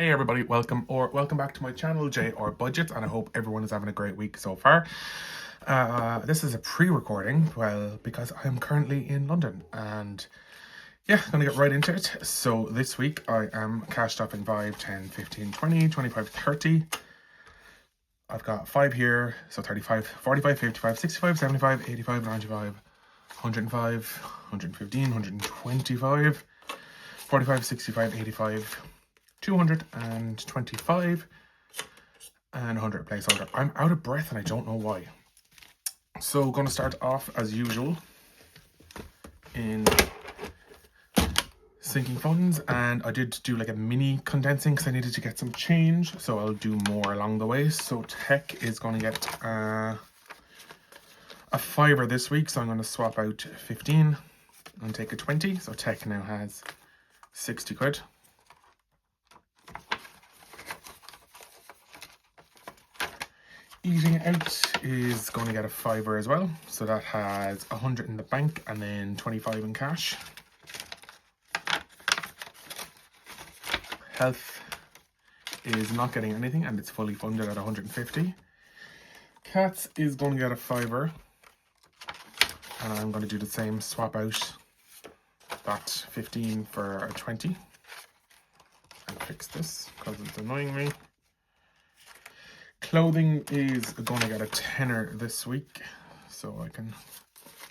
Hey everybody, welcome back to my channel, J or Budget, and I hope everyone is having a great week so far. This is a pre-recording, well, because I'm currently in London, and yeah, gonna get right into it. So this week I am cash stuffing 5, 10, 15, 20, 25, 30. I've got 5 here, so 35, 45, 55, 65, 75, 85, 95, 105, 115, 125, 45, 65, 85, 225 and 100 placeholder. I'm out of breath and I don't know why. So going to start off as usual in sinking funds, and I did do like a mini condensing because I needed to get some change, so I'll do more along the way. So tech is going to get a fiver this week, so I'm going to swap out 15 and take a 20. So tech now has 60 quid. Eating out is going to get a fiver as well, so that has 100 in the bank and then 25 in cash. Health is not getting anything and it's fully funded at 150. Cats is going to get a fiver, and I'm going to do the same, swap out that 15 for a 20 and fix this because it's annoying me. Clothing is going to get a tenner this week, so I can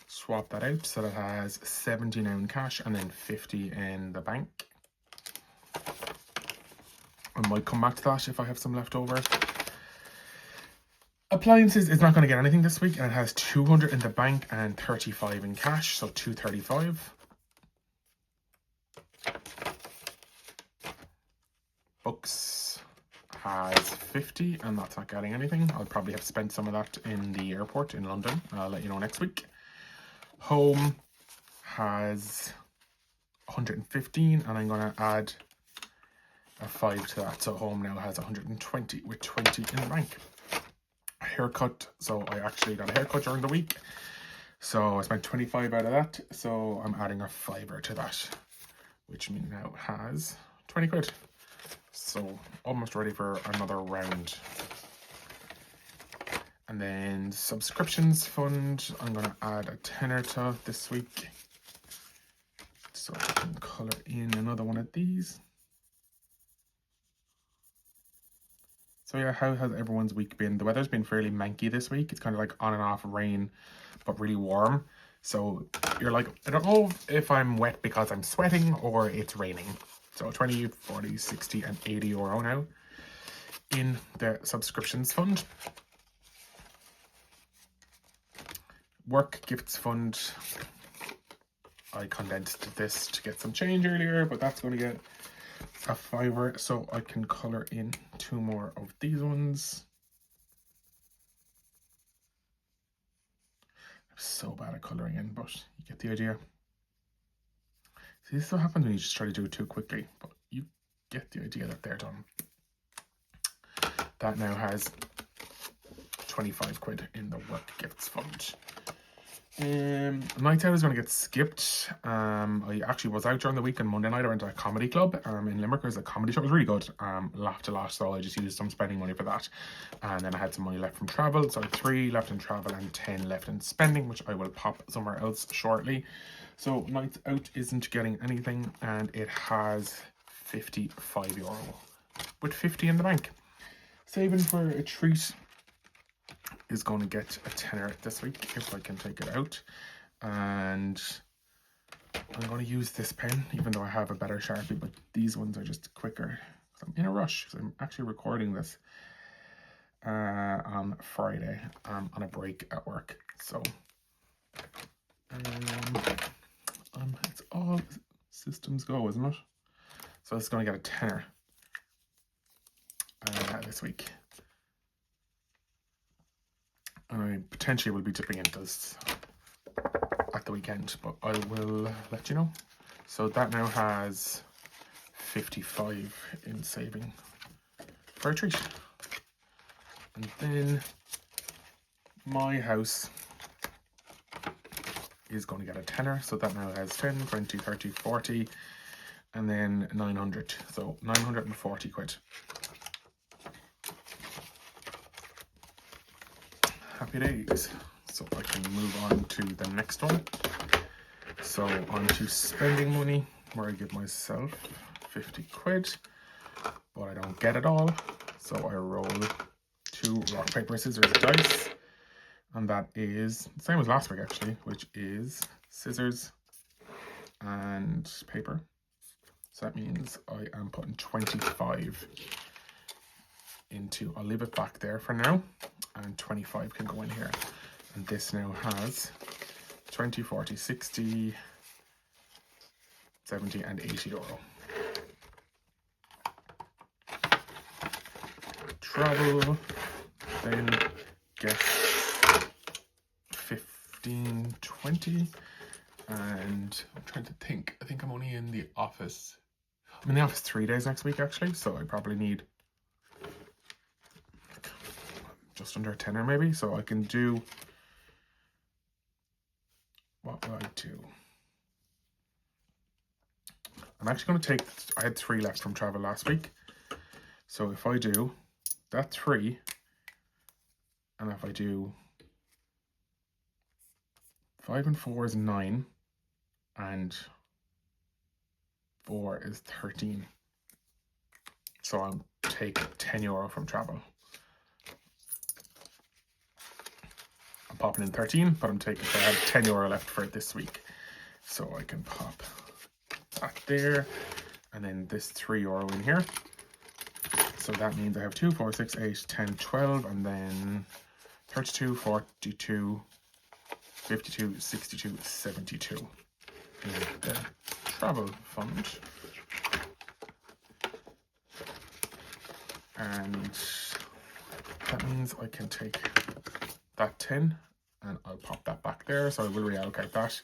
swap that out, so that has 70 now in cash and then 50 in the bank. I might come back to that if I have some left over. Appliances is not going to get anything this week, and it has 200 in the bank and 35 in cash, so 235. Books has 50 and that's not getting anything. I'll probably have spent some of that in the airport in London. I'll let you know next week. Home has 115 and I'm going to add a 5 to that, so home now has 120 with 20 in the bank. Haircut, so I actually got a haircut during the week, so I spent 25 out of that, so I'm adding a fiver to that, which means now has 20 quid. So almost ready for another round. And then subscriptions fund, I'm going to add a tenner to this week, so I can colour in another one of these. So yeah, how has everyone's week been? The weather's been fairly manky this week. It's kind of like on and off rain, but really warm. So you're like, I don't know if I'm wet because I'm sweating or it's raining. So 20, 40, 60 and 80 euro now in the subscriptions fund. Work gifts fund. I condensed this to get some change earlier, but that's going to get a fiver, so I can colour in 2 more of these ones. I'm so bad at colouring in, but you get the idea. See, this is what happens when you just try to do it too quickly, but you get the idea that they're done. That now has 25 quid in the work gifts fund. Night out is going to get skipped. I actually was out during the week on Monday night. I went to a comedy club in Limerick. It was a comedy show. It was really good. Laughed a lot, so I just used some spending money for that. And then I had some money left from travel, so I had 3 left in travel and 10 left in spending, which I will pop somewhere else shortly. So night out isn't getting anything, and it has 55 euro with 50 in the bank. Saving for a treat is going to get a tenner this week if I can take it out, and I'm going to use this pen even though I have a better Sharpie, but these ones are just quicker. I'm in a rush because I'm actually recording this on Friday on a break at work, so it's all systems go, isn't it? So it's going to get a tenner this week. And I potentially will be dipping into this at the weekend, but I will let you know. So that now has 55 in saving for a treat. And then my house is going to get a tenner, so that now has 10, 20, 30, 40 and then 900, so 940 quid. Happy days. So I can move on to the next one. So on to spending money, where I give myself 50 quid, but I don't get it all. So I roll 2 rock, paper, scissors dice, and that is the same as last week actually, which is scissors and paper. So that means I am putting 25 into, I'll leave it back there for now, and 25 can go in here. And this now has 20, 40, 60, 70 and 80 euro. Travel, then get 15, 20, and I'm trying to think, I think I'm only in the office. I'm in the office 3 days next week actually, so I probably need just under a tenner maybe, so I can do, what will I do? I'm actually going to take, I had 3 left from travel last week, so if I do that 3, and if I do 5 and 4 is 9, and 4 is 13, so I'll take 10 euro from travel. I'm popping in 13, but I'm taking, so I have 10 euro left for it this week, so I can pop that there, and then this 3 euro in here. So that means I have 2, 4, 6, 8, 10, 12, and then 32, 42, 52, 62, 72 in the travel fund. And that means I can take that 10 and I'll pop that back there, so I will reallocate that.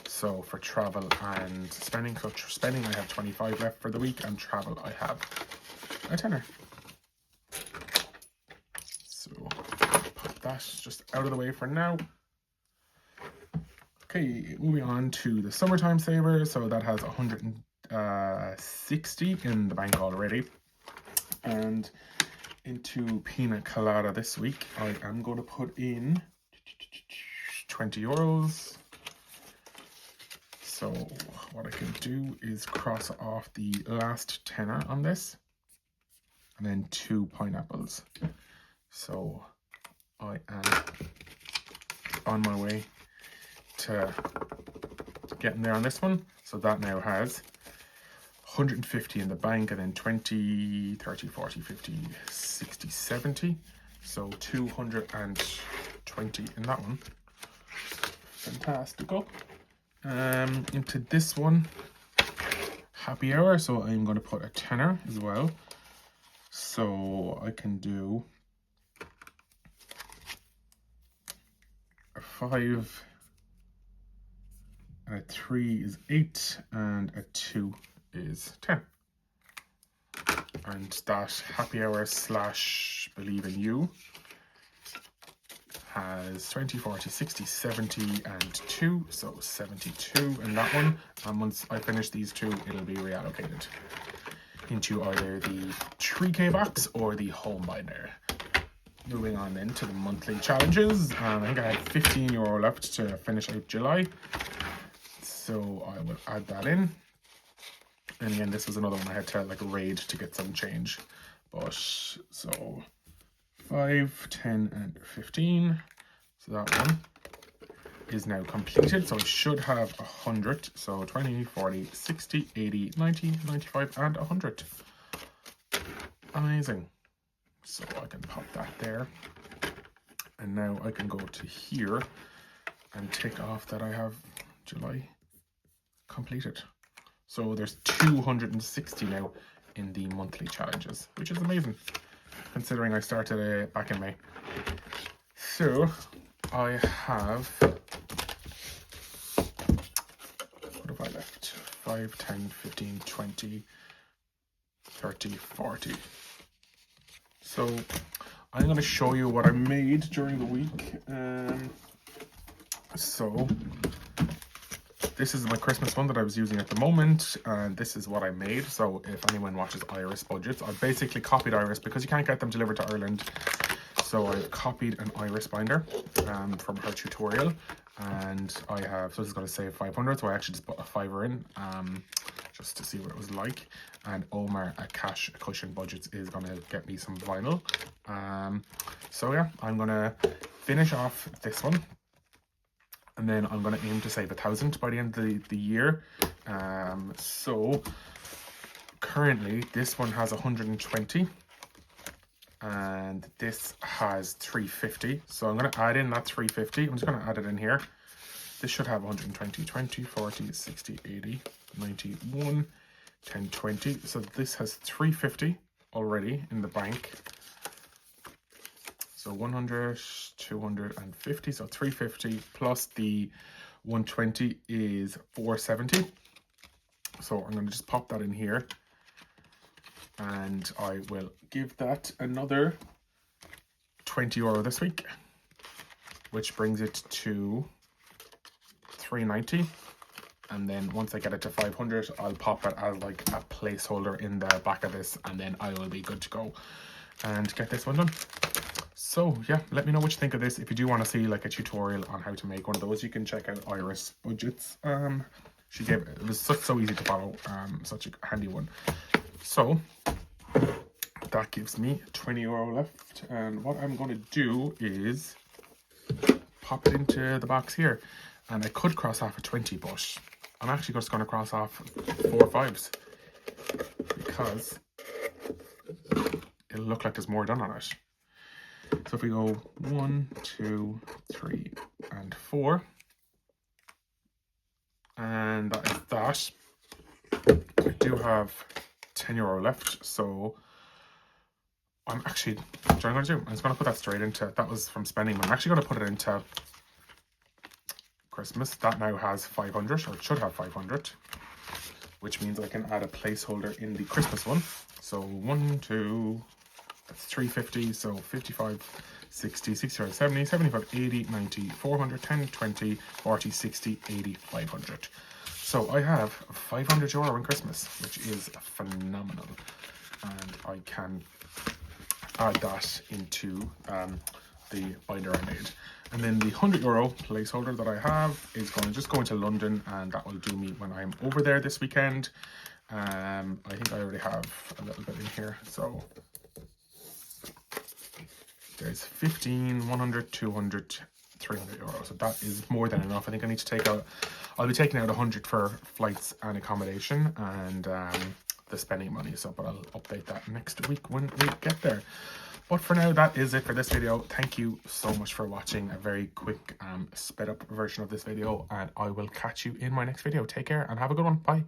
So for travel and spending, so spending I have 25 left for the week, and travel I have a tenner. So pop that just out of the way for now. Okay, moving on to the summertime saver. So that has 160 in the bank already. And into Pina Colada this week, I am going to put in 20 euros. So what I can do is cross off the last tenner on this, and then 2 pineapples. So I am on my way to getting there on this one. So that now has 150 in the bank, and then 20, 30, 40, 50, 60, 70. So 220 in that one. Fantastical. Into this one, happy hour. So I'm going to put a tenner as well. So I can do a 5, and a 3 is 8, and a 2 is 10. And that happy hour slash believe in you has 20, 40, 60, 70 and 2, so 72 in that one. And once I finish these 2, it'll be reallocated into either the 3K box or the home binder. Moving on then to the monthly challenges. I think I had 15 euro left to finish out July, so I will add that in. And again, this was another one I had to like raid to get some change. But so 5, 10 and 15. So that one is now completed. So I should have 100. So 20, 40, 60, 80, 90, 95 and 100. Amazing. So I can pop that there. And now I can go to here and tick off that I have July completed. So there's 260 now in the monthly challenges, which is amazing, considering I started back in May. So I have, what have I left? 5, 10, 15, 20, 30, 40. So I'm going to show you what I made during the week. So This is my Christmas one that I was using at the moment, and this is what I made. So if anyone watches Iris budgets, I basically copied Iris because you can't get them delivered to Ireland. So I've copied an Iris binder from her tutorial, and I have, so this is going to save 500, so I actually just put a fiver in just to see what it was like. And Omar at Cash Cushion Budgets is going to get me some vinyl. So yeah, I'm going to finish off this one, and then I'm going to aim to save 1,000 by the end of the year. So currently this one has 120 and this has 350. So I'm going to add in that 350. I'm just going to add it in here. This should have 120, 20, 40, 60, 80, 90, 1, 10, 20. So this has 350 already in the bank. So 100, 250, so 350 plus the 120 is 470. So I'm going to just pop that in here, and I will give that another €20 this week, which brings it to 390. And then once I get it to 500, I'll pop it as like a placeholder in the back of this, and then I will be good to go and get this one done. So yeah, let me know what you think of this. If you do want to see like a tutorial on how to make one of those, you can check out Iris Budgets. She gave it was so easy to follow, such a handy one. So that gives me €20 left, and what I'm going to do is pop it into the box here, and I could cross off a 20, but I'm actually just going to cross off 4 5s because it'll look like there's more done on it. So if we go 1, 2, 3, and 4, and that is that. I do have €10 left, so I'm actually, do you know what I'm going to do? I'm just going to put that straight into, that was from spending, but I'm actually going to put it into Christmas. That now has 500, or it should have 500, which means I can add a placeholder in the Christmas one. So 1, 2, that's 350, so 55, 60, 65, 70, 75, 80, 90, 400, 10, 20, 40, 60, 80, 500. So I have €500 in Christmas, which is phenomenal. And I can add that into the binder I made. And then the €100 placeholder that I have is going to just go into London, and that will do me when I'm over there this weekend. I think I already have a little bit in here, so there's 15, 100, 200, €300. So that is more than enough. I think I need to take out, I'll be taking out 100 for flights and accommodation and the spending money. So, but I'll update that next week when we get there. But for now, that is it for this video. Thank you so much for watching a very quick sped up version of this video, and I will catch you in my next video. Take care and have a good one. Bye.